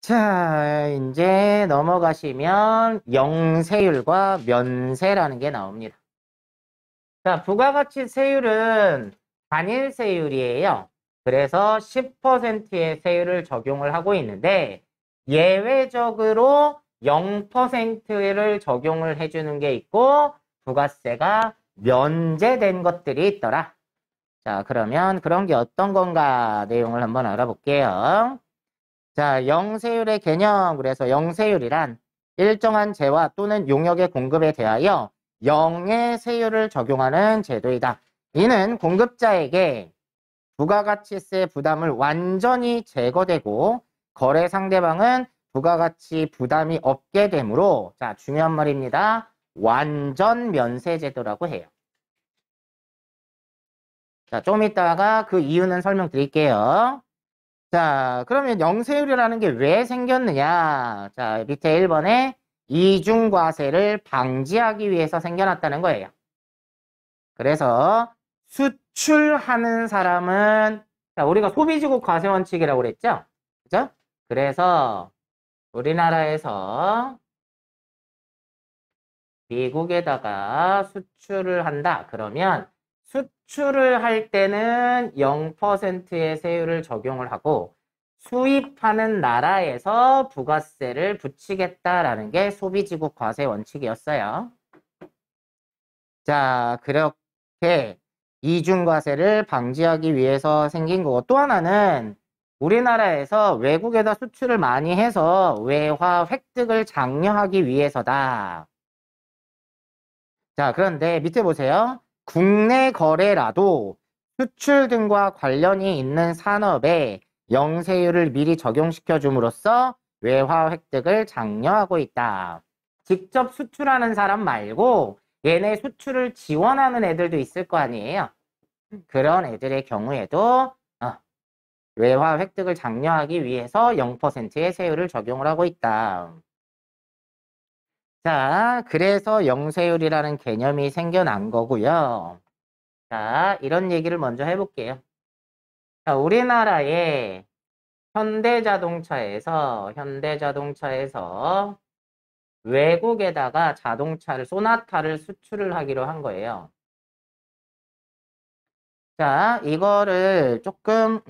자, 이제 넘어가시면 영세율과 면세라는 게 나옵니다. 자, 부가가치세율은 단일세율이에요. 그래서 10%의 세율을 적용을 하고 있는데 예외적으로 0%를 적용을 해주는 게 있고 부가세가 면제된 것들이 있더라. 자, 그러면 그런 게 어떤 건가 내용을 한번 알아볼게요. 자, 영세율의 개념. 그래서 영세율이란 일정한 재화 또는 용역의 공급에 대하여 0의 세율을 적용하는 제도이다. 이는 공급자에게 부가가치세 부담을 완전히 제거되고 거래 상대방은 부가가치 부담이 없게 되므로, 자, 중요한 말입니다. 완전 면세 제도라고 해요. 자, 좀 이따가 그 이유는 설명드릴게요. 자, 그러면 영세율이라는 게 왜 생겼느냐? 자, 밑에 1번에 이중과세를 방지하기 위해서 생겨났다는 거예요. 그래서 수출하는 사람은, 자, 우리가 소비지국 과세 원칙이라고 그랬죠? 그죠? 그래서 우리나라에서 미국에다가 수출을 한다. 그러면 수출을 할 때는 0%의 세율을 적용을 하고 수입하는 나라에서 부가세를 붙이겠다라는 게 소비지국 과세 원칙이었어요. 자, 그렇게 이중과세를 방지하기 위해서 생긴 거고, 또 하나는 우리나라에서 외국에다 수출을 많이 해서 외화 획득을 장려하기 위해서다. 자, 그런데 밑에 보세요. 국내 거래라도 수출 등과 관련이 있는 산업에 영세율을 미리 적용시켜 줌으로써 외화 획득을 장려하고 있다. 직접 수출하는 사람 말고 얘네 수출을 지원하는 애들도 있을 거 아니에요. 그런 애들의 경우에도 외화 획득을 장려하기 위해서 0%의 세율을 적용을 하고 있다. 자, 그래서 영세율이라는 개념이 생겨난 거고요. 자, 이런 얘기를 먼저 해볼게요. 자, 우리나라의 현대자동차에서 외국에다가 자동차를, 소나타를 수출을 하기로 한 거예요. 자, 이거를 조금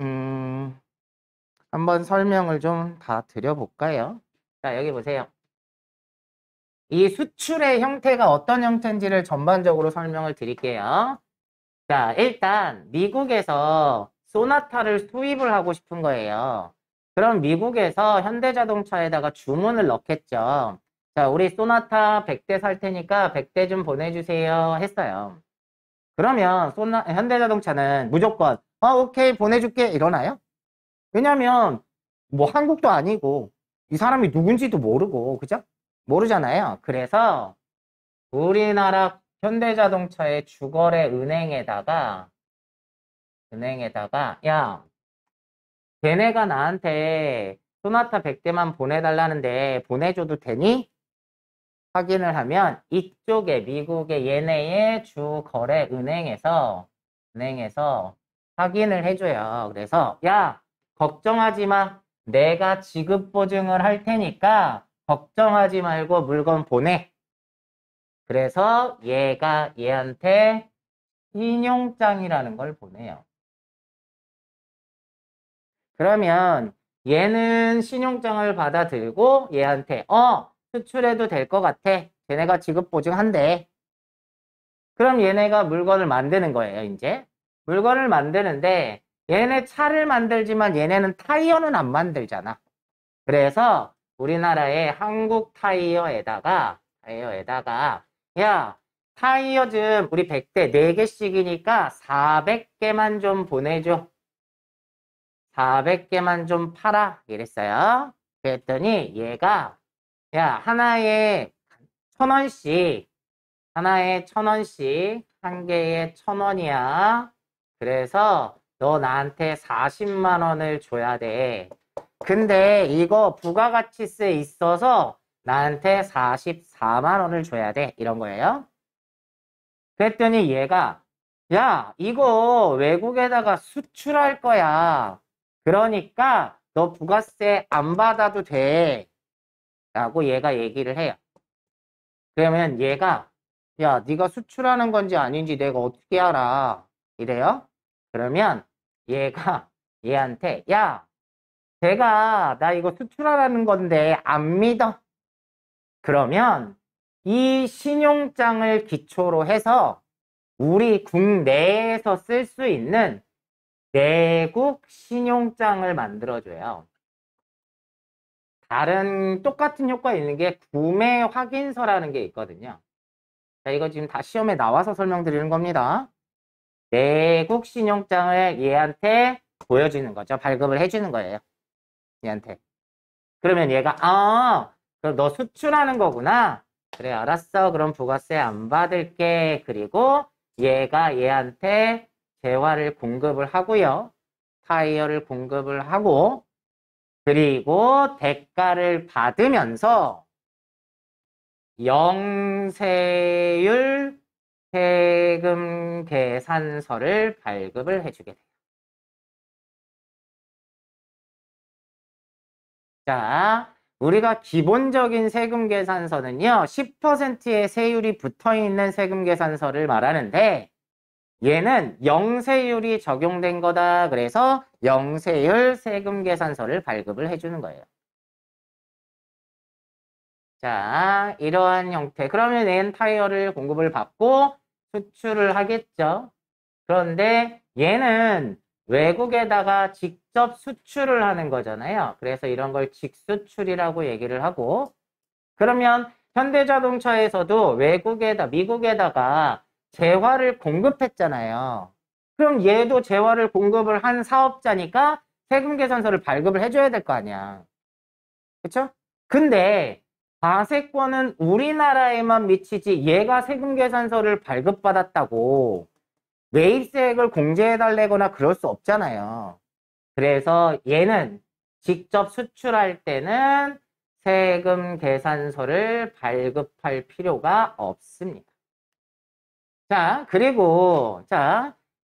한번 설명을 좀 다 드려볼까요? 자, 여기 보세요. 이 수출의 형태가 어떤 형태인지를 전반적으로 설명을 드릴게요. 자, 일단 미국에서 소나타를 수입을 하고 싶은 거예요. 그럼 미국에서 현대자동차에다가 주문을 넣겠죠. 자, 우리 소나타 100대 살 테니까 100대 좀 보내주세요 했어요. 그러면 현대자동차는 무조건 오케이 보내줄게 이러나요? 왜냐면 뭐 한국도 아니고 이 사람이 누군지도 모르고, 그죠? 모르잖아요. 그래서 우리나라 현대자동차의 주거래 은행에다가 야, 걔네가 나한테 소나타 100대만 보내달라는데 보내줘도 되니? 확인을 하면 이쪽에 미국의 얘네의 주거래 은행에서 확인을 해줘요. 그래서 야, 걱정하지 마. 내가 지급 보증을 할 테니까 걱정하지 말고 물건 보내. 그래서 얘가 얘한테 신용장이라는 걸 보내요. 그러면 얘는 신용장을 받아들고 얘한테 수출해도 될 것 같아. 걔네가 지급 보증한대. 그럼 얘네가 물건을 만드는 거예요, 이제. 물건을 만드는데 얘네 차를 만들지만 얘네는 타이어는 안 만들잖아. 그래서 우리나라의 한국 타이어에다가 야, 타이어 좀 우리 100대 4개씩이니까 400개만 좀 보내줘. 400개만 좀 팔아. 이랬어요. 그랬더니 얘가 야, 하나에 1,000원씩, 한 개에 1,000원이야. 그래서 너 나한테 40만 원을 줘야 돼. 근데 이거 부가가치세 있어서 나한테 44만 원을 줘야 돼. 이런 거예요. 그랬더니 얘가 야, 이거 외국에다가 수출할 거야. 그러니까 너 부가세 안 받아도 돼. 라고 얘가 얘기를 해요. 그러면 얘가 야, 네가 수출하는 건지 아닌지 내가 어떻게 알아? 이래요. 그러면 얘가 얘한테 야, 제가 나 이거 수출하라는 건데 안 믿어. 그러면 이 신용장을 기초로 해서 우리 국내에서 쓸 수 있는 내국 신용장을 만들어줘요. 다른 똑같은 효과 있는 게 구매 확인서라는 게 있거든요. 자, 이거 지금 다 시험에 나와서 설명드리는 겁니다. 내국 신용장을 얘한테 보여주는 거죠. 발급을 해주는 거예요. 얘한테. 그러면 얘가 그럼 너 수출하는 거구나. 그래, 알았어. 그럼 부가세 안 받을게. 그리고 얘가 얘한테 재화를 공급을 하고요. 타이어를 공급을 하고 그리고 대가를 받으면서 영세율 세금 계산서를 발급을 해주게 돼요. 자, 우리가 기본적인 세금 계산서는요, 10%의 세율이 붙어 있는 세금 계산서를 말하는데, 얘는 영세율이 적용된 거다. 그래서 영세율 세금 계산서를 발급을 해주는 거예요. 자, 이러한 형태. 그러면 얘는 타이어를 공급을 받고 수출을 하겠죠. 그런데 얘는 외국에다가 직접 수출을 하는 거잖아요. 그래서 이런 걸 직수출이라고 얘기를 하고 그러면 현대자동차에서도 미국에다가 재화를 공급했잖아요. 그럼 얘도 재화를 공급을 한 사업자니까 세금계산서를 발급을 해줘야 될 거 아니야. 그쵸? 근데 과세권은 우리나라에만 미치지 얘가 세금계산서를 발급받았다고 매입세액을 공제해달래거나 그럴 수 없잖아요. 그래서 얘는 직접 수출할 때는 세금 계산서를 발급할 필요가 없습니다. 자, 그리고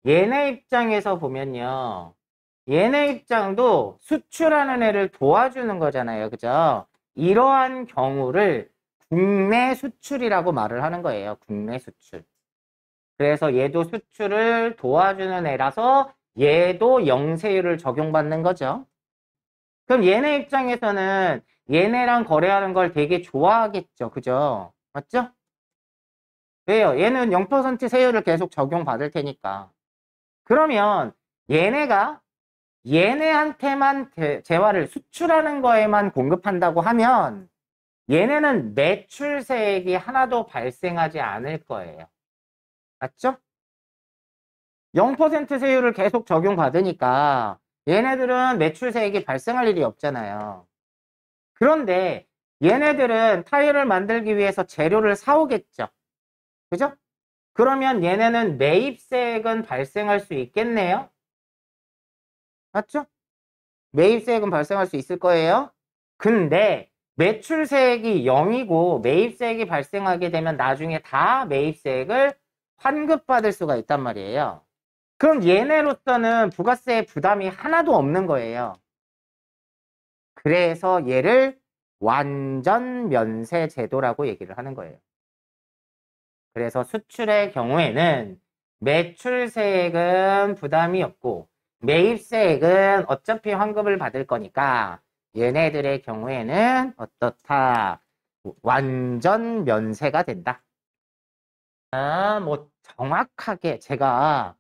얘네 입장에서 보면요. 얘네 입장도 수출하는 애를 도와주는 거잖아요. 그죠? 이러한 경우를 국내 수출이라고 말을 하는 거예요. 국내 수출. 그래서 얘도 수출을 도와주는 애라서 얘도 영세율을 적용받는 거죠. 그럼 얘네 입장에서는 얘네랑 거래하는 걸 되게 좋아하겠죠. 그죠? 맞죠? 왜요? 얘는 0% 세율을 계속 적용받을 테니까. 그러면 얘네가 얘네한테만 재화를 수출하는 거에만 공급한다고 하면 얘네는 매출세액이 하나도 발생하지 않을 거예요. 맞죠? 0% 세율을 계속 적용받으니까 얘네들은 매출세액이 발생할 일이 없잖아요. 그런데 얘네들은 타이어를 만들기 위해서 재료를 사오겠죠. 그죠? 그러면 얘네는 매입세액은 발생할 수 있겠네요. 맞죠? 매입세액은 발생할 수 있을 거예요. 근데 매출세액이 0이고 매입세액이 발생하게 되면 나중에 다 매입세액을 환급받을 수가 있단 말이에요. 그럼 얘네로서는 부가세 부담이 하나도 없는 거예요. 그래서 얘를 완전 면세 제도라고 얘기를 하는 거예요. 그래서 수출의 경우에는 매출세액은 부담이 없고 매입세액은 어차피 환급을 받을 거니까 얘네들의 경우에는 어떻다? 완전 면세가 된다. 뭐 정확하게 제가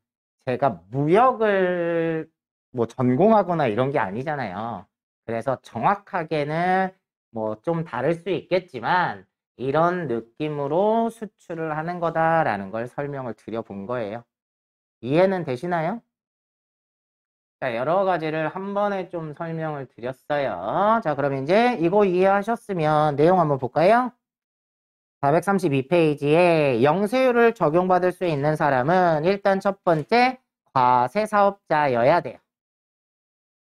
무역을 뭐 전공하거나 이런 게 아니잖아요. 그래서 정확하게는 뭐 좀 다를 수 있겠지만 이런 느낌으로 수출을 하는 거다라는 걸 설명을 드려본 거예요. 이해는 되시나요? 자, 여러 가지를 한 번에 좀 설명을 드렸어요. 자, 그럼 이제 이거 이해하셨으면 내용 한번 볼까요? 432페이지에 영세율을 적용받을 수 있는 사람은 일단 첫 번째 과세사업자여야 돼요.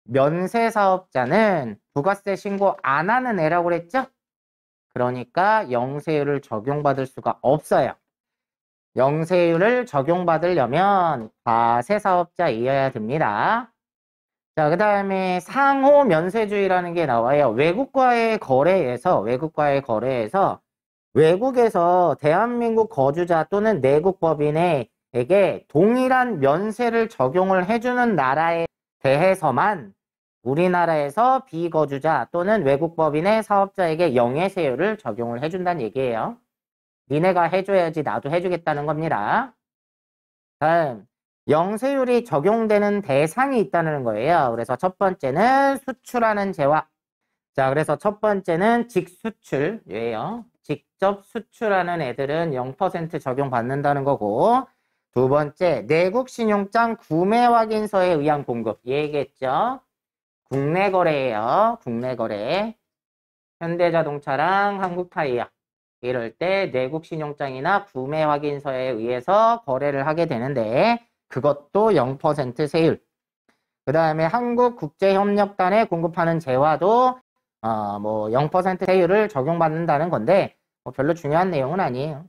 면세사업자는 부가세 신고 안 하는 애라고 그랬죠? 그러니까 영세율을 적용받을 수가 없어요. 영세율을 적용받으려면 과세사업자이어야 됩니다. 자, 그 다음에 상호 면세주의라는 게 나와요. 외국과의 거래에서 외국에서 대한민국 거주자 또는 내국 법인에게 동일한 면세를 적용을 해주는 나라에 대해서만 우리나라에서 비거주자 또는 외국 법인의 사업자에게 영해세율을 적용을 해준다는 얘기예요. 니네가 해줘야지 나도 해주겠다는 겁니다. 다음, 영세율이 적용되는 대상이 있다는 거예요. 그래서 첫 번째는 수출하는 재화. 자, 그래서 첫 번째는 직수출이에요. 직접 수출하는 애들은 0% 적용받는다는 거고, 두 번째, 내국 신용장 구매 확인서에 의한 공급. 얘기했죠? 국내 거래예요. 국내 거래. 현대자동차랑 한국타이어. 이럴 때 내국 신용장이나 구매 확인서에 의해서 거래를 하게 되는데 그것도 0% 세율. 그 다음에 한국국제협력단에 공급하는 재화도 0% 세율을 적용받는다는 건데 별로 중요한 내용은 아니에요.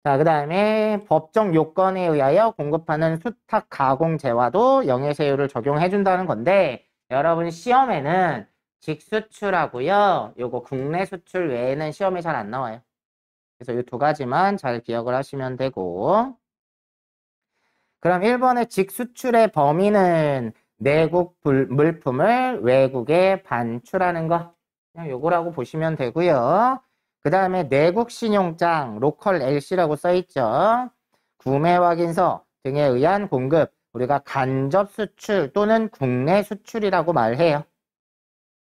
자, 그 다음에 법정 요건에 의하여 공급하는 수탁 가공 재화도 영해세율을 적용해 준다는 건데 여러분 시험에는 직수출하고요. 요거 국내 수출 외에는 시험에 잘 안 나와요. 그래서 이 두 가지만 잘 기억을 하시면 되고 그럼 1번의 직수출의 범위는 내국 물품을 외국에 반출하는 거 그냥 요거라고 보시면 되고요. 그 다음에 내국 신용장, 로컬 LC라고 써있죠. 구매 확인서 등에 의한 공급, 우리가 간접 수출 또는 국내 수출이라고 말해요.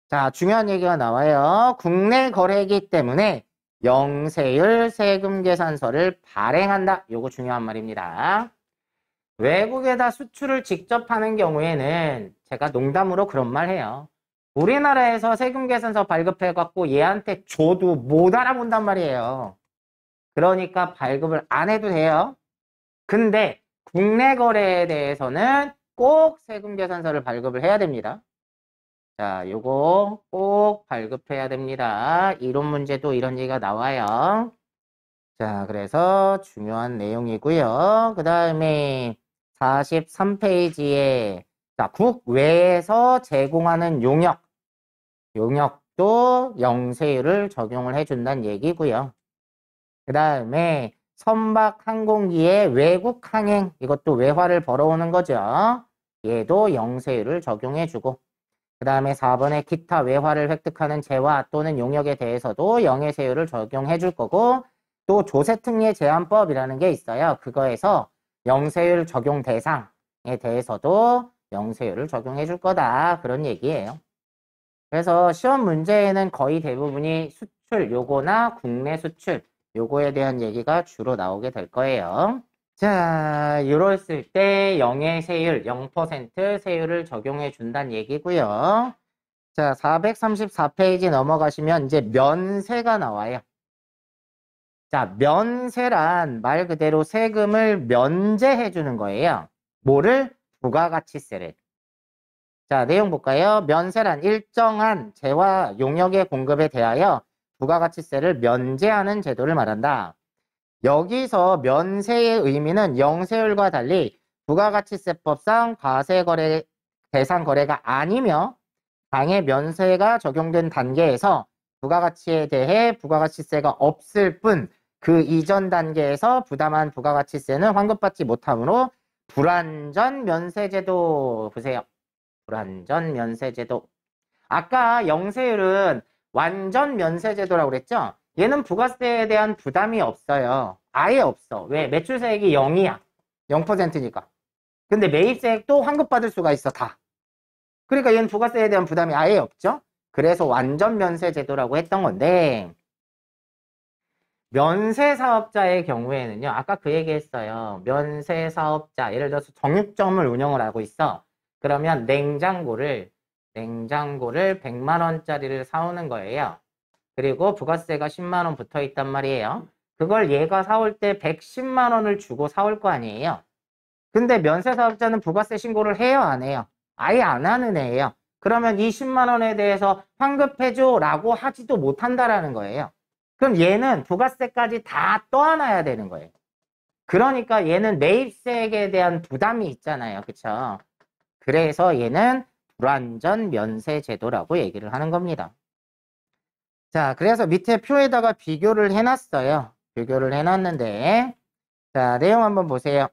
자, 중요한 얘기가 나와요. 국내 거래이기 때문에 영세율 세금 계산서를 발행한다. 요거 중요한 말입니다. 외국에다 수출을 직접 하는 경우에는 제가 농담으로 그런 말 해요. 우리나라에서 세금 계산서 발급해갖고 얘한테 줘도 못 알아본단 말이에요. 그러니까 발급을 안 해도 돼요. 근데 국내 거래에 대해서는 꼭 세금 계산서를 발급을 해야 됩니다. 자, 요거 꼭 발급해야 됩니다. 이론 문제도 이런 얘기가 나와요. 자, 그래서 중요한 내용이고요. 그 다음에 43페이지에 국외에서 제공하는 용역도 영세율을 적용을 해준다는 얘기고요. 그 다음에 선박 항공기의 외국 항행, 이것도 외화를 벌어오는 거죠. 얘도 영세율을 적용해주고 그 다음에 4번에 기타 외화를 획득하는 재화 또는 용역에 대해서도 영해세율을 적용해 줄 거고 또 조세특례 제한법이라는 게 있어요. 그거에서 영세율 적용 대상에 대해서도 영세율을 적용해 줄 거다. 그런 얘기예요. 그래서 시험 문제에는 거의 대부분이 수출 요거나 국내 수출 요거에 대한 얘기가 주로 나오게 될 거예요. 자, 이랬을 때 영해세율 0% 세율을 적용해 준다는 얘기고요. 자, 434페이지 넘어가시면 이제 면세가 나와요. 자, 면세란 말 그대로 세금을 면제해 주는 거예요. 뭐를? 부가가치세를. 자, 내용 볼까요? 면세란 일정한 재화 용역의 공급에 대하여 부가가치세를 면제하는 제도를 말한다. 여기서 면세의 의미는 영세율과 달리 부가가치세법상 과세거래 대상 거래가 아니며 당해 면세가 적용된 단계에서 부가가치에 대해 부가가치세가 없을 뿐 그 이전 단계에서 부담한 부가가치세는 환급받지 못하므로 불완전 면세제도 보세요. 불완전 면세제도. 아까 영세율은 완전 면세제도라고 그랬죠? 얘는 부가세에 대한 부담이 없어요. 아예 없어. 왜? 매출세액이 0이야. 0%니까. 근데 매입세액도 환급받을 수가 있어, 다. 그러니까 얘는 부가세에 대한 부담이 아예 없죠? 그래서 완전 면세제도라고 했던 건데 면세사업자의 경우에는요. 아까 그 얘기했어요. 면세사업자, 예를 들어서 정육점을 운영을 하고 있어. 그러면 냉장고를 100만 원짜리를 사오는 거예요. 그리고 부가세가 10만 원 붙어 있단 말이에요. 그걸 얘가 사올 때 110만 원을 주고 사올 거 아니에요. 근데 면세사업자는 부가세 신고를 해요, 안 해요? 아예 안 하는 애예요. 그러면 이 10만 원에 대해서 환급해줘 라고 하지도 못한다라는 거예요. 그럼 얘는 부가세까지 다 떠안아야 되는 거예요. 그러니까 얘는 매입세액에 대한 부담이 있잖아요. 그쵸? 그래서 얘는 불완전 면세 제도라고 얘기를 하는 겁니다. 자, 그래서 밑에 표에다가 비교를 해놨어요. 비교를 해놨는데, 자, 내용 한번 보세요.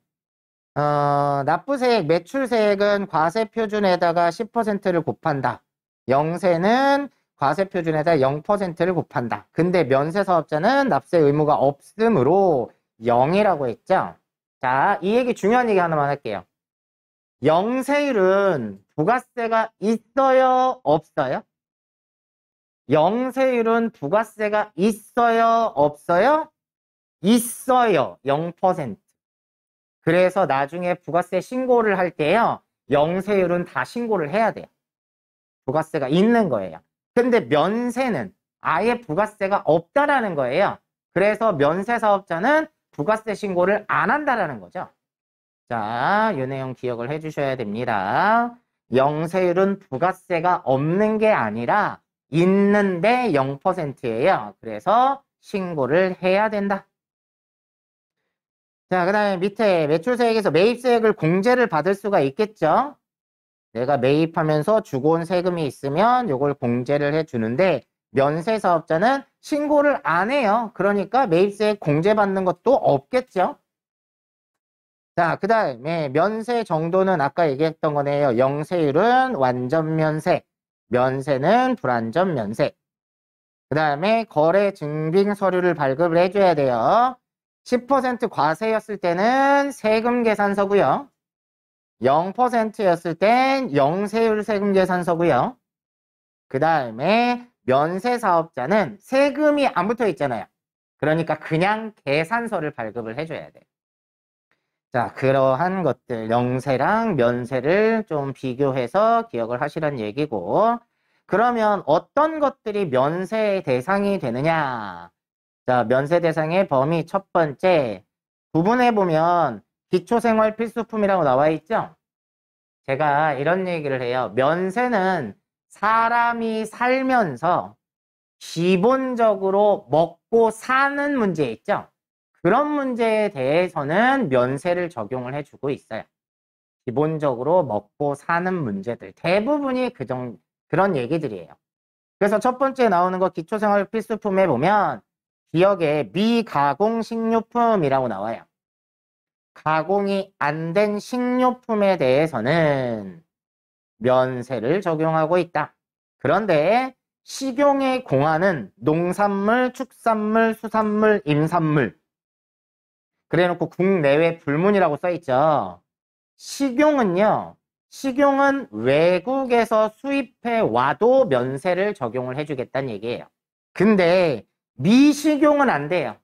납부세액, 매출세액은 과세표준에다가 10%를 곱한다. 영세는 과세표준에다 0%를 곱한다. 근데 면세사업자는 납세 의무가 없으므로 0이라고 했죠. 자, 이 얘기 중요한 얘기 하나만 할게요. 영세율은 부가세가 있어요? 없어요? 영세율은 부가세가 있어요? 없어요? 있어요. 0%. 그래서 나중에 부가세 신고를 할 때요. 영세율은 다 신고를 해야 돼요. 부가세가 있는 거예요. 근데 면세는 아예 부가세가 없다라는 거예요. 그래서 면세 사업자는 부가세 신고를 안 한다라는 거죠. 자, 이 내용 기억을 해주셔야 됩니다. 영세율은 부가세가 없는 게 아니라 있는데 0%예요. 그래서 신고를 해야 된다. 자, 그 다음에 밑에 매출세액에서 매입세액을 공제를 받을 수가 있겠죠. 내가 매입하면서 주고 온 세금이 있으면 이걸 공제를 해주는데 면세사업자는 신고를 안 해요. 그러니까 매입세액 공제받는 것도 없겠죠. 자, 그 다음에 면세 정도는 아까 얘기했던 거네요. 영세율은 완전 면세, 면세는 불완전 면세. 그 다음에 거래 증빙 서류를 발급을 해줘야 돼요. 10% 과세였을 때는 세금 계산서고요. 0%였을 땐 영세율 세금 계산서고요. 그 다음에 면세사업자는 세금이 안 붙어 있잖아요. 그러니까 그냥 계산서를 발급을 해줘야 돼요. 자, 그러한 것들 영세랑 면세를 좀 비교해서 기억을 하시란 얘기고, 그러면 어떤 것들이 면세의 대상이 되느냐? 자, 면세 대상의 범위 첫 번째 부분에 보면 기초생활 필수품이라고 나와 있죠? 제가 이런 얘기를 해요. 면세는 사람이 살면서 기본적으로 먹고 사는 문제 있죠? 그런 문제에 대해서는 면세를 적용을 해주고 있어요. 기본적으로 먹고 사는 문제들 대부분이 그런 얘기들이에요. 그래서 첫 번째 나오는 거 기초생활 필수품에 보면 기억에 미가공 식료품이라고 나와요. 가공이 안 된 식료품에 대해서는 면세를 적용하고 있다. 그런데 식용의 공하는 농산물, 축산물, 수산물, 임산물 그래놓고 국내외 불문이라고 써있죠. 식용은요. 식용은 외국에서 수입해 와도 면세를 적용을 해주겠다는 얘기예요. 근데 미식용은 안 돼요.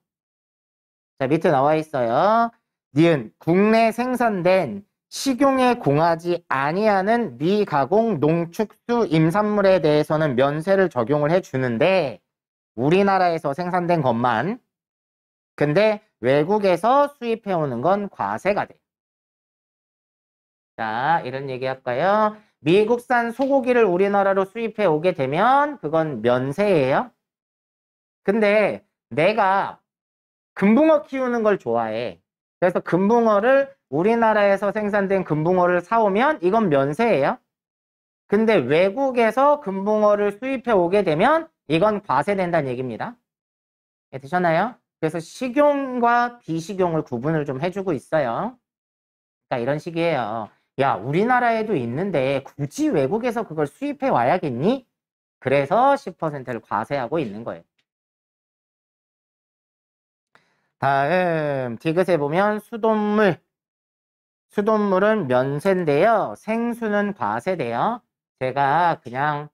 자, 밑에 나와 있어요. 니은 국내 생산된 식용에 공하지 아니하는 미가공 농축수 임산물에 대해서는 면세를 적용을 해주는데 우리나라에서 생산된 것만, 근데 외국에서 수입해 오는 건 과세가 돼요. 자, 이런 얘기 할까요? 미국산 소고기를 우리나라로 수입해 오게 되면 그건 면세예요. 근데 내가 금붕어 키우는 걸 좋아해. 그래서 금붕어를 우리나라에서 생산된 금붕어를 사오면 이건 면세예요. 근데 외국에서 금붕어를 수입해 오게 되면 이건 과세된다는 얘기입니다. 네, 되셨나요? 그래서 식용과 비식용을 구분을 좀 해주고 있어요. 그러니까 이런 식이에요. 야, 우리나라에도 있는데 굳이 외국에서 그걸 수입해 와야겠니? 그래서 10%를 과세하고 있는 거예요. 다음 디귿에 보면 수돗물. 수돗물은 면세인데요. 생수는 과세돼요. 제가 그냥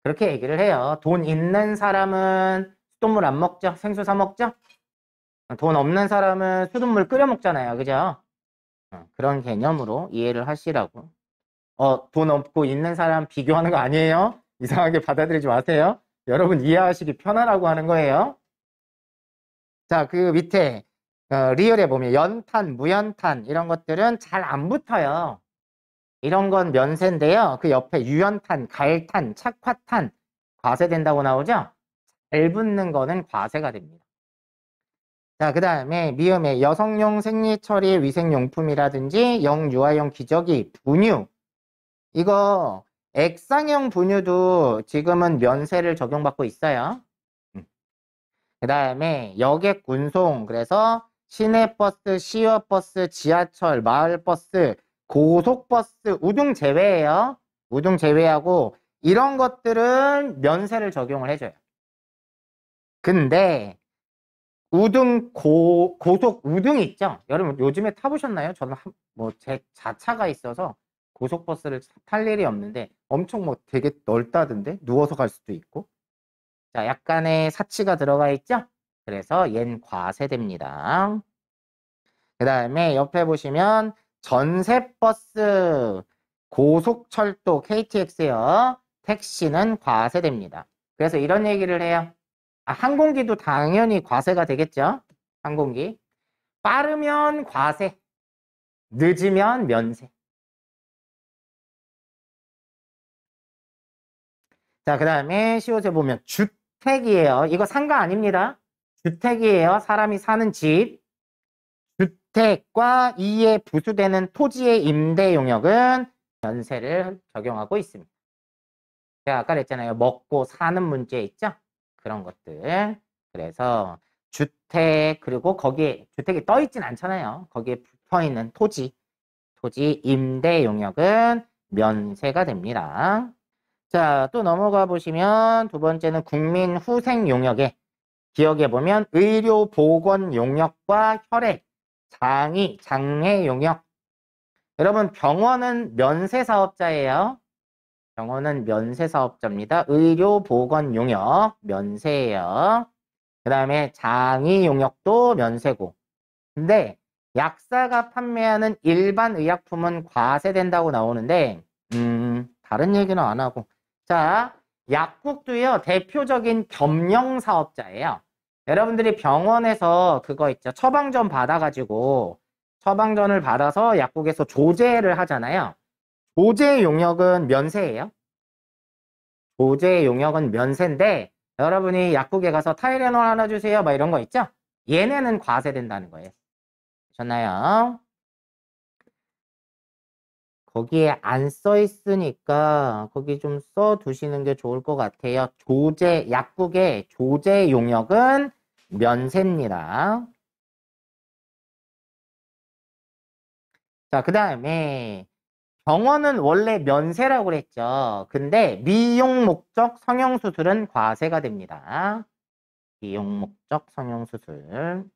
그렇게 얘기를 해요. 돈 있는 사람은 수돗물 안 먹죠? 생수 사 먹죠? 돈 없는 사람은 수돗물 끓여 먹잖아요. 그죠? 그런 개념으로 이해를 하시라고. 돈 없고 있는 사람 비교하는 거 아니에요? 이상하게 받아들이지 마세요. 여러분 이해하시기 편하라고 하는 거예요. 자, 그 밑에 리얼에 보면 연탄, 무연탄 이런 것들은 잘 안 붙어요. 이런 건 면세인데요. 그 옆에 유연탄, 갈탄, 착화탄 과세된다고 나오죠? 잘 붙는 거는 과세가 됩니다. 자, 그 다음에 미음에 여성용 생리처리 위생용품이라든지 영유아용 기저귀, 분유 이거 액상형 분유도 지금은 면세를 적용받고 있어요. 그 다음에 여객 운송, 그래서 시내버스, 시외버스, 지하철, 마을버스, 고속버스, 우등 제외예요. 우등 제외하고 이런 것들은 면세를 적용을 해줘요. 근데 우등 고속 우등 있죠? 여러분 요즘에 타보셨나요? 저는 뭐 제 자차가 있어서 고속버스를 탈 일이 없는데 엄청 뭐 되게 넓다던데 누워서 갈 수도 있고. 자, 약간의 사치가 들어가 있죠? 그래서 얜 과세됩니다. 그 다음에 옆에 보시면 전세버스, 고속철도, KTX요. 택시는 과세됩니다. 그래서 이런 얘기를 해요. 항공기도 당연히 과세가 되겠죠? 항공기. 빠르면 과세, 늦으면 면세. 자, 그 다음에 시옷에 보면 주택이에요. 이거 상가 아닙니다. 주택이에요. 사람이 사는 집. 주택과 이에 부수되는 토지의 임대 용역은 면세를 적용하고 있습니다. 제가 아까 그랬잖아요. 먹고 사는 문제 있죠? 그런 것들. 그래서 주택, 그리고 거기에 주택이 떠 있진 않잖아요. 거기에 붙어 있는 토지 임대 용역은 면세가 됩니다. 자, 또 넘어가 보시면 두 번째는 국민 후생 용역에 기억해 보면 의료 보건 용역과 혈액, 장애 용역. 여러분 병원은 면세 사업자예요. 병원은 면세 사업자입니다. 의료 보건 용역 면세예요. 그 다음에 장의 용역도 면세고. 근데 약사가 판매하는 일반 의약품은 과세된다고 나오는데 다른 얘기는 안 하고. 자, 약국도요. 대표적인 겸용 사업자예요. 여러분들이 병원에서 그거 있죠. 처방전 받아가지고 처방전을 받아서 약국에서 조제를 하잖아요. 조제 용역은 면세예요. 조제 용역은 면세인데 여러분이 약국에 가서 타이레놀 하나 주세요. 막 이런 거 있죠? 얘네는 과세된다는 거예요. 보셨나요? 거기에 안 써 있으니까 거기 좀 써 두시는 게 좋을 것 같아요. 조제, 약국의 조제 용역은 면세입니다. 자, 그 다음에 병원은 원래 면세라고 그랬죠. 근데 미용 목적 성형수술은 과세가 됩니다. 미용 목적 성형수술.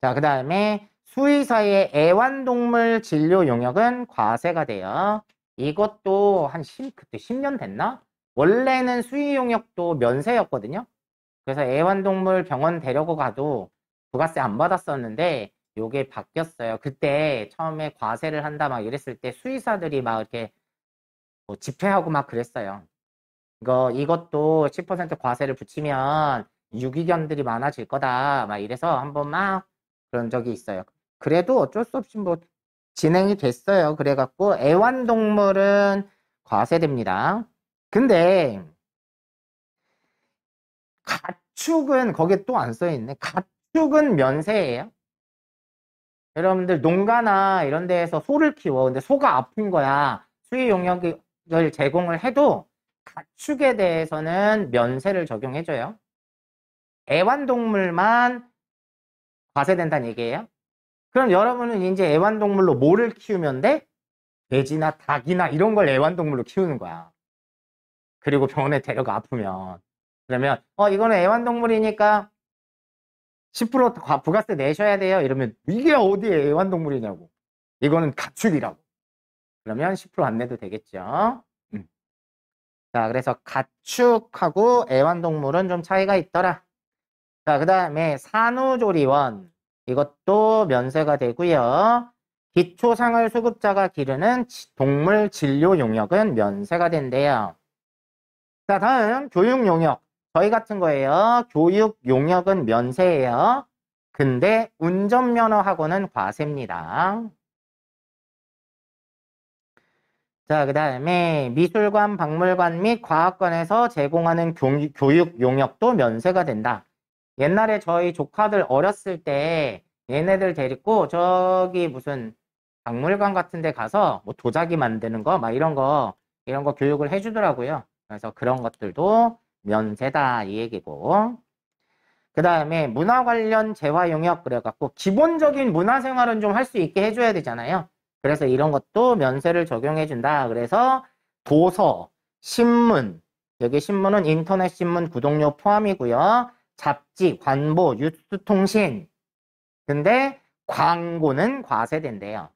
자, 그 다음에 수의사의 애완동물 진료 용역은 과세가 돼요. 이것도 그때 10년 됐나? 원래는 수의 용역도 면세였거든요. 그래서 애완동물 병원 데려고 가도 부가세 안 받았었는데 요게 바뀌었어요. 그때 처음에 과세를 한다 막 이랬을 때 수의사들이 막 이렇게 뭐 집회하고 막 그랬어요. 이것도 10% 과세를 붙이면 유기견들이 많아질 거다 막 이래서 한번 막 그런 적이 있어요. 그래도 어쩔 수 없이 뭐 진행이 됐어요. 그래갖고 애완동물은 과세됩니다. 근데 가축은 거기에 또 안 써있네. 가축은 면세예요. 여러분들 농가나 이런 데에서 소를 키워. 근데 소가 아픈 거야. 수의 용역을 제공을 해도 가축에 대해서는 면세를 적용해줘요. 애완동물만 과세된다는 얘기예요. 그럼 여러분은 이제 애완동물로 뭐를 키우면 돼? 돼지나 닭이나 이런 걸 애완동물로 키우는 거야. 그리고 병원에 데려가 아프면. 그러면 이거는 애완동물이니까 10% 부가세 내셔야 돼요. 이러면 이게 어디에 애완동물이냐고. 이거는 가축이라고. 그러면 10%안 내도 되겠죠. 자, 그래서 가축하고 애완동물은 좀 차이가 있더라. 자, 그 다음에 산후조리원. 이것도 면세가 되고요. 기초생활수급자가 기르는 동물 진료 용역은 면세가 된대요. 자, 다음 교육 용역. 저희 같은 거예요. 교육 용역은 면세예요. 근데 운전면허하고는 과세입니다. 자, 그 다음에 미술관, 박물관 및 과학관에서 제공하는 교육 용역도 면세가 된다. 옛날에 저희 조카들 어렸을 때 얘네들 데리고 저기 무슨 박물관 같은 데 가서 뭐 도자기 만드는 거, 막 이런 거 교육을 해주더라고요. 그래서 그런 것들도 면세다 이 얘기고. 그 다음에 문화 관련 재화 용역 그래갖고 기본적인 문화 생활은 좀 할 수 있게 해줘야 되잖아요. 그래서 이런 것도 면세를 적용해준다. 그래서 도서, 신문, 여기 신문은 인터넷 신문 구독료 포함이고요. 잡지, 관보, 뉴스통신. 근데 광고는 과세된대요.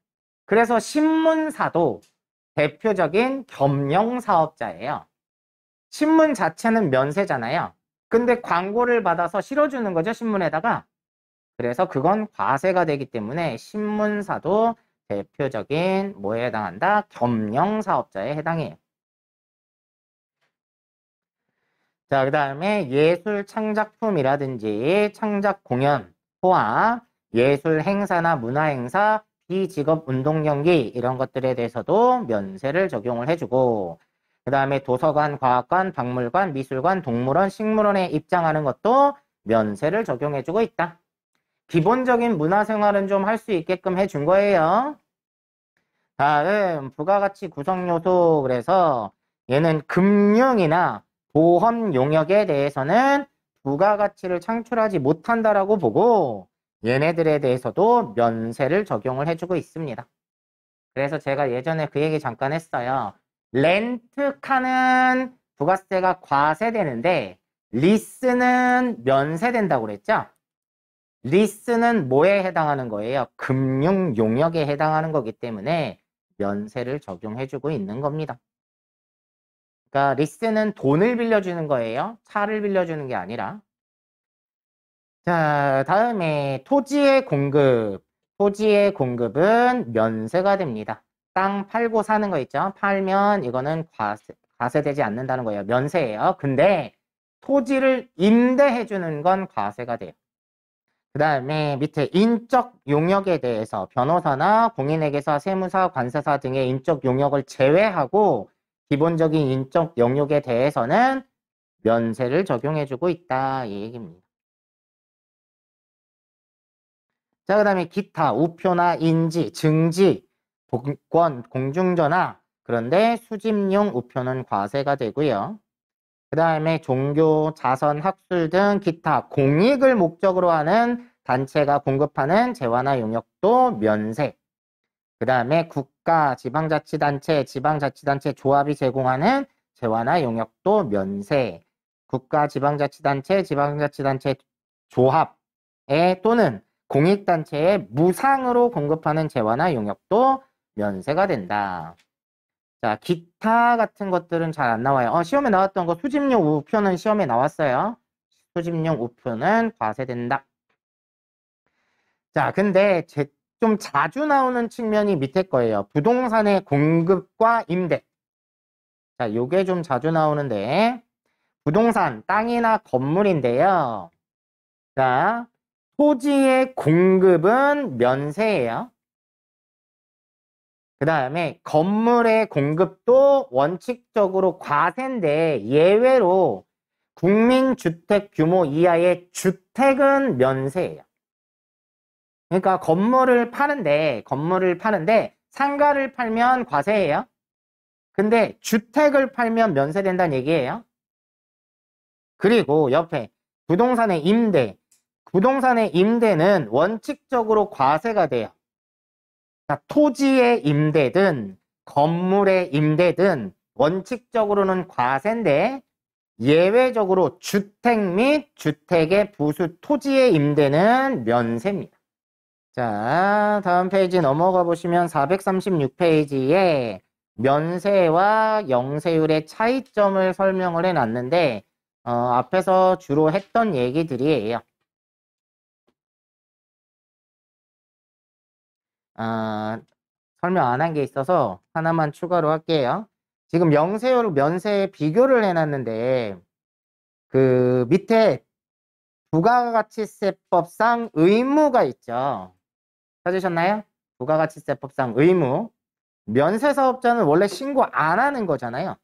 그래서 신문사도 대표적인 겸용사업자예요. 신문 자체는 면세잖아요. 근데 광고를 받아서 실어주는 거죠, 신문에다가. 그래서 그건 과세가 되기 때문에 신문사도 대표적인 뭐에 해당한다? 겸용사업자에 해당해요. 자, 그 다음에 예술 창작품이라든지 창작 공연, 포함, 예술 행사나 문화 행사, 비직업 운동 경기 이런 것들에 대해서도 면세를 적용을 해주고, 그 다음에 도서관, 과학관, 박물관, 미술관, 동물원, 식물원에 입장하는 것도 면세를 적용해주고 있다. 기본적인 문화생활은 좀 할 수 있게끔 해준 거예요. 다음 부가가치 구성요소. 그래서 얘는 금융이나 보험 용역에 대해서는 부가가치를 창출하지 못한다라고 보고 얘네들에 대해서도 면세를 적용을 해주고 있습니다. 그래서 제가 예전에 그 얘기 잠깐 했어요. 렌트카는 부가세가 과세되는데 리스는 면세된다고 그랬죠? 리스는 뭐에 해당하는 거예요? 금융 용역에 해당하는 거기 때문에 면세를 적용해주고 있는 겁니다. 그러니까 리스는 돈을 빌려주는 거예요. 차를 빌려주는 게 아니라. 자, 다음에 토지의 공급. 토지의 공급은 면세가 됩니다. 땅 팔고 사는 거 있죠? 팔면 이거는 과세되지 않는다는 거예요. 면세예요. 근데 토지를 임대해주는 건 과세가 돼요. 그 다음에 밑에 인적 용역에 대해서 변호사나 공인회계사, 세무사, 관세사 등의 인적 용역을 제외하고 기본적인 인적 영역에 대해서는 면세를 적용해주고 있다 이 얘기입니다. 자, 그 다음에 기타, 우표나 인지, 증지, 복권, 공중전화. 그런데 수집용 우표는 과세가 되고요. 그 다음에 종교, 자선, 학술 등 기타 공익을 목적으로 하는 단체가 공급하는 재화나 용역도 면세. 그 다음에 국가, 지방자치단체, 지방자치단체 조합이 제공하는 재화나 용역도 면세. 국가, 지방자치단체, 지방자치단체 조합에 또는 공익단체에 무상으로 공급하는 재화나 용역도 면세가 된다. 자, 기타 같은 것들은 잘 안 나와요. 시험에 나왔던 거 수집용 우표는 시험에 나왔어요. 수집용 우표는 과세된다. 자, 근데 좀 자주 나오는 측면이 밑에 거예요. 부동산의 공급과 임대. 자, 요게 좀 자주 나오는데 부동산, 땅이나 건물인데요. 자, 토지의 공급은 면세예요. 그 다음에 건물의 공급도 원칙적으로 과세인데 예외로 국민주택 규모 이하의 주택은 면세예요. 그러니까 건물을 파는데 상가를 팔면 과세예요. 근데 주택을 팔면 면세된다는 얘기예요. 그리고 옆에 부동산의 임대는 원칙적으로 과세가 돼요. 토지의 임대든 건물의 임대든 원칙적으로는 과세인데 예외적으로 주택 및 주택의 부수 토지의 임대는 면세입니다. 자, 다음 페이지 넘어가 보시면 436페이지에 면세와 영세율의 차이점을 설명을 해놨는데 앞에서 주로 했던 얘기들이에요. 설명 안 한 게 있어서 하나만 추가로 할게요. 지금 영세율, 면세 비교를 해놨는데 그 밑에 부가가치세법상 의무가 있죠. 찾으셨나요? 부가가치세법상 의무. 면세사업자는 원래 신고 안 하는 거잖아요.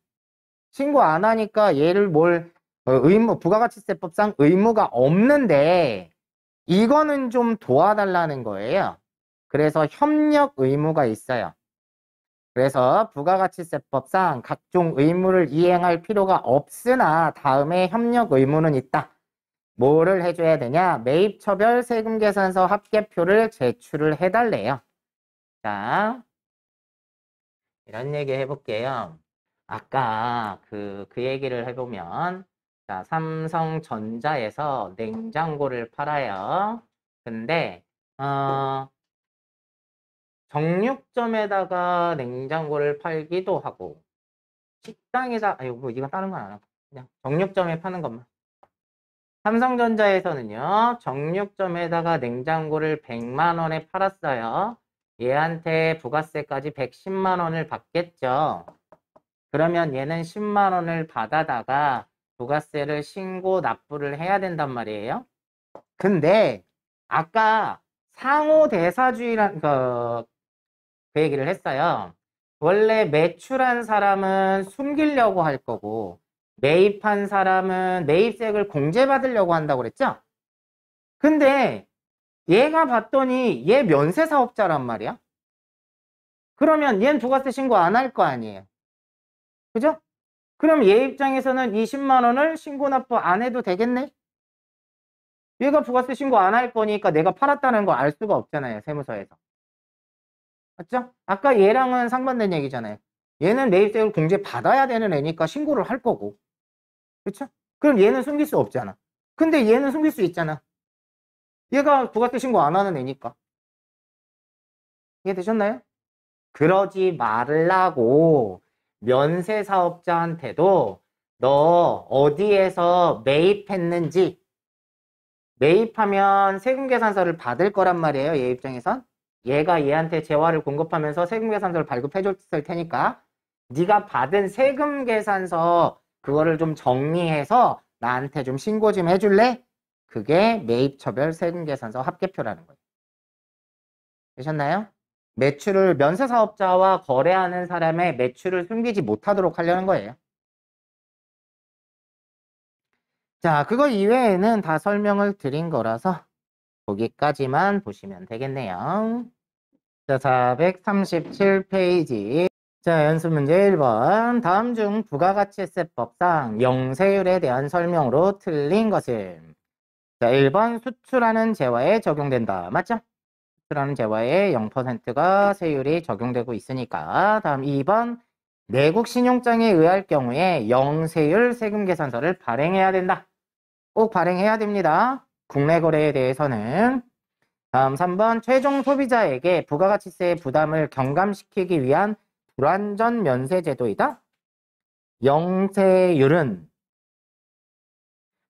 신고 안 하니까 얘를 부가가치세법상 의무가 없는데 이거는 좀 도와달라는 거예요. 그래서 협력 의무가 있어요. 그래서 부가가치세법상 각종 의무를 이행할 필요가 없으나 다음에 협력 의무는 있다. 뭐를 해줘야 되냐? 매입처별 세금계산서 합계표를 제출을 해달래요. 자, 이런 얘기 해볼게요. 아까 그 얘기를 해보면, 자, 삼성전자에서 냉장고를 팔아요. 근데, 정육점에다가 냉장고를 팔기도 하고, 식당에다, 아유, 뭐, 이건 다른 건 안 하고, 그냥 정육점에 파는 것만. 삼성전자에서는요, 정육점에다가 냉장고를 100만 원에 팔았어요. 얘한테 부가세까지 110만 원을 받겠죠. 그러면 얘는 10만 원을 받아다가 부가세를 신고 납부를 해야 된단 말이에요. 근데 아까 상호대사주의란 그 얘기를 했어요. 원래 매출한 사람은 숨기려고 할 거고 매입한 사람은 매입세액을 공제받으려고 한다고 그랬죠? 근데 얘가 봤더니 얘 면세사업자란 말이야. 그러면 얘는 부가세 신고 안 할 거 아니에요. 그죠? 그럼 얘 입장에서는 20만 원을 신고 납부 안 해도 되겠네? 얘가 부가세 신고 안 할 거니까 내가 팔았다는 거 알 수가 없잖아요. 세무서에서. 맞죠? 아까 얘랑은 상반된 얘기잖아요. 얘는 매입세액을 공제 받아야 되는 애니까 신고를 할 거고. 그렇죠? 그럼 얘는 숨길 수 없잖아. 근데 얘는 숨길 수 있잖아. 얘가 부가세 신고 안 하는 애니까. 이해되셨나요? 그러지 말라고 면세사업자한테도 너 어디에서 매입했는지 매입하면 세금계산서를 받을 거란 말이에요. 얘 입장에선. 얘가 얘한테 재화를 공급하면서 세금계산서를 발급해 줬을 테니까 네가 받은 세금계산서 그거를 좀 정리해서 나한테 좀 신고 좀 해줄래? 그게 매입처별 세금계산서 합계표라는 거예요. 되셨나요? 매출을 면세사업자와 거래하는 사람의 매출을 숨기지 못하도록 하려는 거예요. 자, 그거 이외에는 다 설명을 드린 거라서 거기까지만 보시면 되겠네요. 자, 437페이지. 자, 연습 문제 1번. 다음 중 부가가치세법상 영세율에 대한 설명으로 틀린 것은? 자, 1번 수출하는 재화에 적용된다. 맞죠? 수출하는 재화에 0%가 세율이 적용되고 있으니까. 다음 2번. 내국 신용장에 의할 경우에 영세율 세금계산서를 발행해야 된다. 꼭 발행해야 됩니다. 국내 거래에 대해서는. 다음 3번. 최종 소비자에게 부가가치세 부담을 경감시키기 위한 불완전 면세 제도이다. 영세율은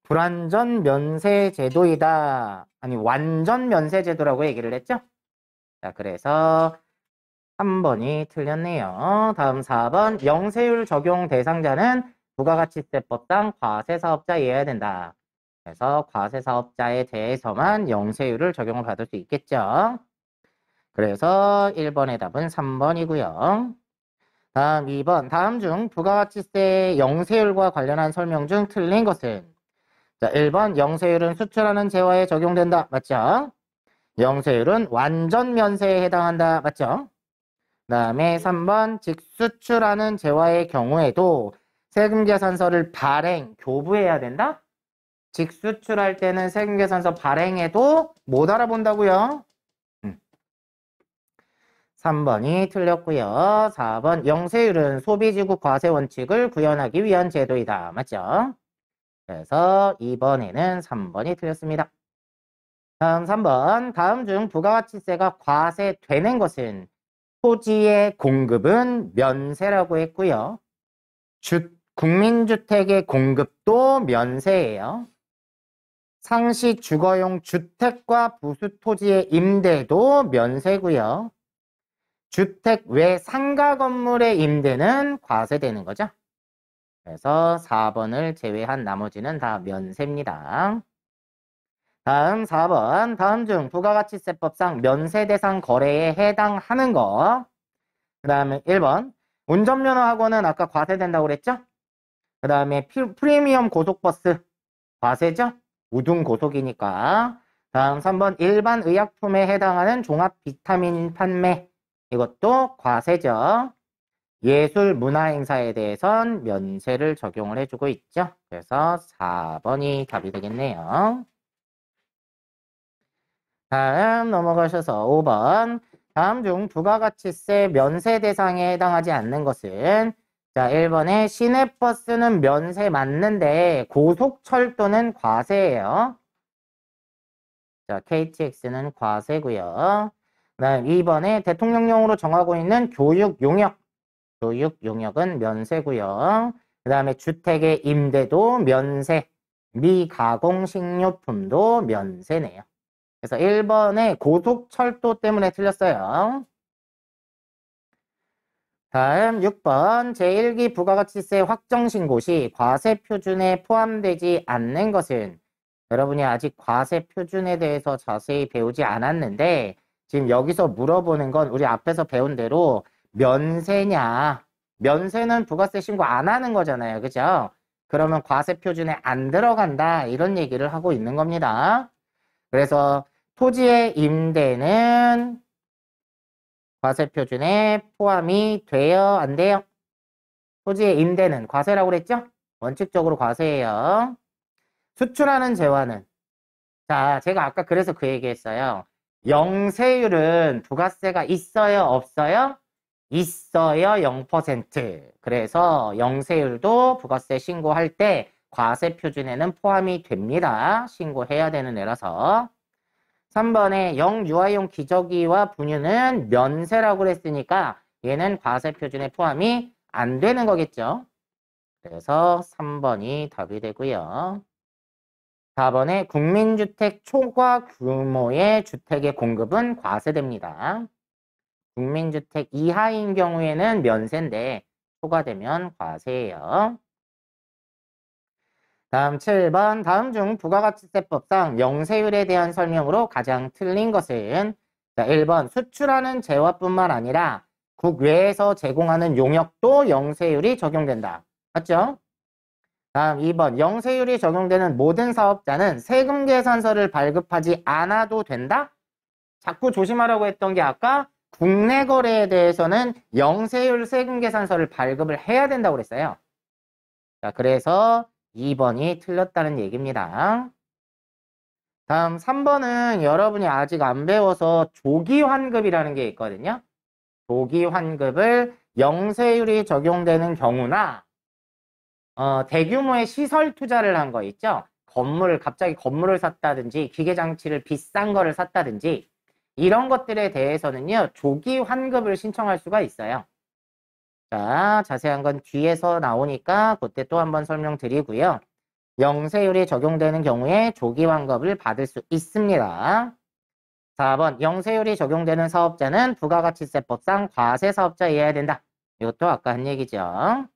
불완전 면세 제도이다. 아니 완전 면세 제도라고 얘기를 했죠. 자, 그래서 3번이 틀렸네요. 다음 4번. 영세율 적용 대상자는 부가가치세법상 과세사업자여야 된다. 그래서 과세사업자에 대해서만 영세율을 적용을 받을 수 있겠죠. 그래서 1번의 답은 3번이고요. 다음 2번. 다음 중 부가가치세 영세율과 관련한 설명 중 틀린 것은? 자, 1번. 영세율은 수출하는 재화에 적용된다. 맞죠? 영세율은 완전 면세에 해당한다. 맞죠? 그 다음에 3번. 직수출하는 재화의 경우에도 세금계산서를 발행, 교부해야 된다? 직수출할 때는 세금계산서 발행해도 못 알아본다고요? 3번이 틀렸고요. 4번. 영세율은 소비지구 과세 원칙을 구현하기 위한 제도이다. 맞죠? 그래서 2번에는 3번이 틀렸습니다. 다음 3번. 다음 중 부가가치세가 과세되는 것은? 토지의 공급은 면세라고 했고요. 국민주택의 공급도 면세예요. 상시 주거용 주택과 부수토지의 임대도 면세고요. 주택 외 상가 건물의 임대는 과세되는 거죠. 그래서 4번을 제외한 나머지는 다 면세입니다. 다음 4번. 다음 중 부가가치세법상 면세 대상 거래에 해당하는 거. 그 다음에 1번. 운전면허 학원은 아까 과세된다고 그랬죠? 그 다음에 프리미엄 고속버스 과세죠? 우등 고속이니까. 다음 3번 일반 의약품에 해당하는 종합 비타민 판매. 이것도 과세죠. 예술 문화 행사에 대해선 면세를 적용을 해주고 있죠. 그래서 4번이 답이 되겠네요. 다음 넘어가셔서 5번. 다음 중 부가가치세 면세 대상에 해당하지 않는 것은 자 1번에 시내버스는 면세 맞는데 고속철도는 과세예요. 자 KTX는 과세고요. 그다음 2번에 대통령령으로 정하고 있는 교육 용역은 면세고요. 그 다음에 주택의 임대도 면세, 미가공 식료품도 면세네요. 그래서 1번에 고속철도 때문에 틀렸어요. 다음 6번 제1기 부가가치세 확정신고 시 과세 표준에 포함되지 않는 것은 여러분이 아직 과세 표준에 대해서 자세히 배우지 않았는데 지금 여기서 물어보는 건 우리 앞에서 배운 대로 면세냐. 면세는 부가세 신고 안 하는 거잖아요. 그죠? 그러면 과세 표준에 안 들어간다. 이런 얘기를 하고 있는 겁니다. 그래서 토지의 임대는 과세 표준에 포함이 돼요? 안 돼요? 토지의 임대는 과세라고 그랬죠? 원칙적으로 과세예요. 수출하는 재화는 자, 제가 아까 그래서 그 얘기했어요. 영세율은 부가세가 있어요? 없어요? 있어요. 0%. 그래서 영세율도 부가세 신고할 때 과세 표준에는 포함이 됩니다. 신고해야 되는 애라서. 3번에 영유아용 기저귀와 분유는 면세라고 그랬으니까 얘는 과세 표준에 포함이 안 되는 거겠죠. 그래서 3번이 답이 되고요. 4번에 국민주택 초과 규모의 주택의 공급은 과세됩니다. 국민주택 이하인 경우에는 면세인데 초과되면 과세예요. 다음 7번 다음 중 부가가치세법상 영세율에 대한 설명으로 가장 틀린 것은 자, 1번 수출하는 재화뿐만 아니라 국외에서 제공하는 용역도 영세율이 적용된다. 맞죠? 다음 2번 영세율이 적용되는 모든 사업자는 세금 계산서를 발급하지 않아도 된다? 자꾸 조심하라고 했던 게 아까 국내 거래에 대해서는 영세율 세금 계산서를 발급을 해야 된다고 그랬어요. 자, 그래서 2번이 틀렸다는 얘기입니다. 다음 3번은 여러분이 아직 안 배워서 조기환급이라는 게 있거든요. 조기환급을 영세율이 적용되는 경우나 대규모의 시설 투자를 한 거 있죠. 갑자기 건물을 샀다든지 기계장치를 비싼 거를 샀다든지 이런 것들에 대해서는요. 조기환급을 신청할 수가 있어요. 자, 자세한 건 뒤에서 나오니까 그때 또 한번 설명드리고요. 영세율이 적용되는 경우에 조기환급을 받을 수 있습니다. 4번 영세율이 적용되는 사업자는 부가가치세법상 과세사업자여야 된다. 이것도 아까 한 얘기죠.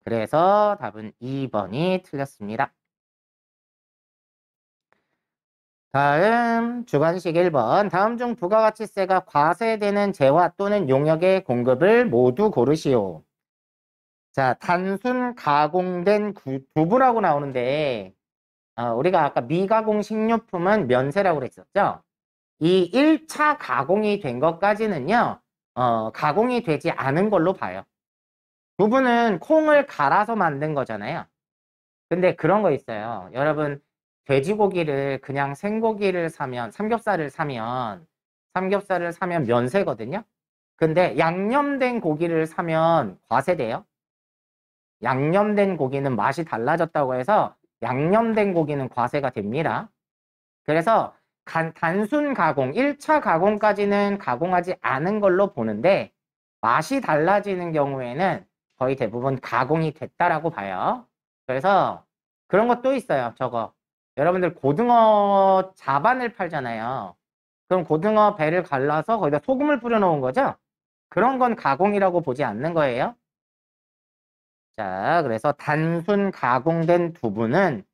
그래서 답은 2번이 틀렸습니다. 다음 주관식 1번 다음 중 부가가치세가 과세되는 재화 또는 용역의 공급을 모두 고르시오. 자, 단순 가공된 두부라고 나오는데 우리가 아까 미가공 식료품은 면세라고 그랬었죠. 이 1차 가공이 된 것까지는요. 가공이 되지 않은 걸로 봐요. 두부는 콩을 갈아서 만든 거잖아요. 근데 그런 거 있어요. 여러분 돼지고기를 그냥 생고기를 사면 삼겹살을 사면 면세거든요. 근데 양념된 고기를 사면 과세돼요. 양념된 고기는 맛이 달라졌다고 해서 양념된 고기는 과세가 됩니다. 그래서 단순 가공, 1차 가공까지는 가공하지 않은 걸로 보는데 맛이 달라지는 경우에는 거의 대부분 가공이 됐다라고 봐요. 그래서 그런 것도 있어요. 저거 여러분들 고등어 자반을 팔잖아요. 그럼 고등어 배를 갈라서 거기다 소금을 뿌려 놓은 거죠? 그런 건 가공이라고 보지 않는 거예요. 자, 그래서 단순 가공된 두부는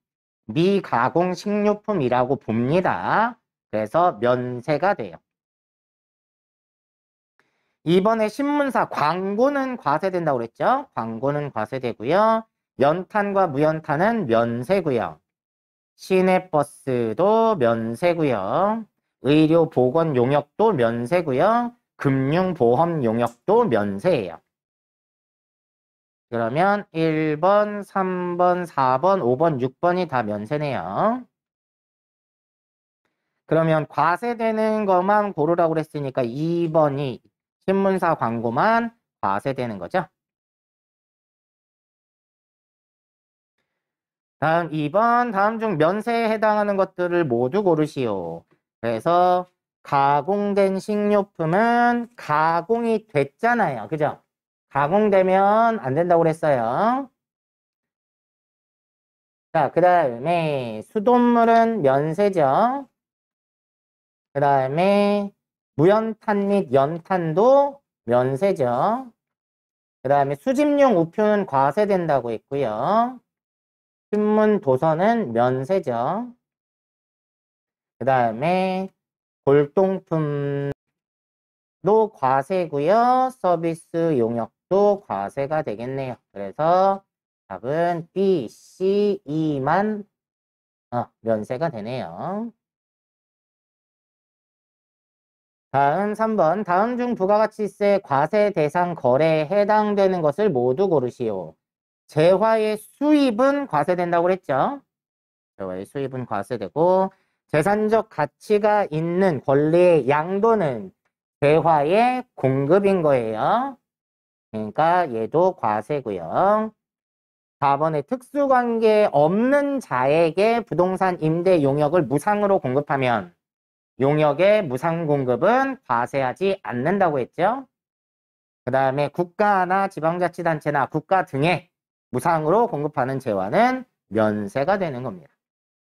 미가공 식료품이라고 봅니다. 그래서 면세가 돼요. 이번에 신문사 광고는 과세된다고 그랬죠? 광고는 과세되고요. 연탄과 무연탄은 면세고요. 시내버스도 면세고요. 의료 보건 용역도 면세고요. 금융보험 용역도 면세예요. 그러면 1번, 3번, 4번, 5번, 6번이 다 면세네요. 그러면 과세되는 것만 고르라고 그랬으니까 2번이 신문사 광고만 과세되는 거죠. 다음 2번, 다음 중 면세에 해당하는 것들을 모두 고르시오. 그래서 가공된 식료품은 가공이 됐잖아요. 그죠? 가공되면 안 된다고 그랬어요. 자, 그 다음에 수돗물은 면세죠. 그 다음에 무연탄 및 연탄도 면세죠. 그 다음에 수집용 우표는 과세된다고 했고요. 신문, 도서는 면세죠. 그 다음에 골동품도 과세고요. 서비스 용역도 과세가 되겠네요. 그래서 답은 B, C, E만 면세가 되네요. 다음 3번. 다음 중 부가가치세 과세 대상 거래에 해당되는 것을 모두 고르시오. 재화의 수입은 과세된다고 그랬죠. 재화의 수입은 과세되고 재산적 가치가 있는 권리의 양도는 재화의 공급인 거예요. 그러니까 얘도 과세고요. 4번에 특수관계 없는 자에게 부동산 임대 용역을 무상으로 공급하면 용역의 무상 공급은 과세하지 않는다고 했죠. 그 다음에 국가나 지방자치단체나 국가 등에 무상으로 공급하는 재화는 면세가 되는 겁니다.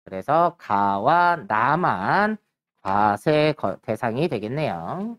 그래서 가와 나만 과세 대상이 되겠네요.